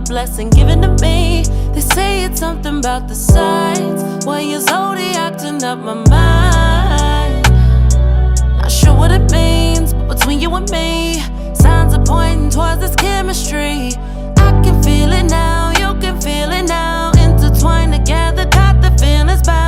blessing given to me. They say it's something about the signs. Why your zodiacting up my mind? Not sure what it means, but between you and me, signs are pointing towards this chemistry. I can feel it now, you can feel it now. Intertwined together, got the feelings back.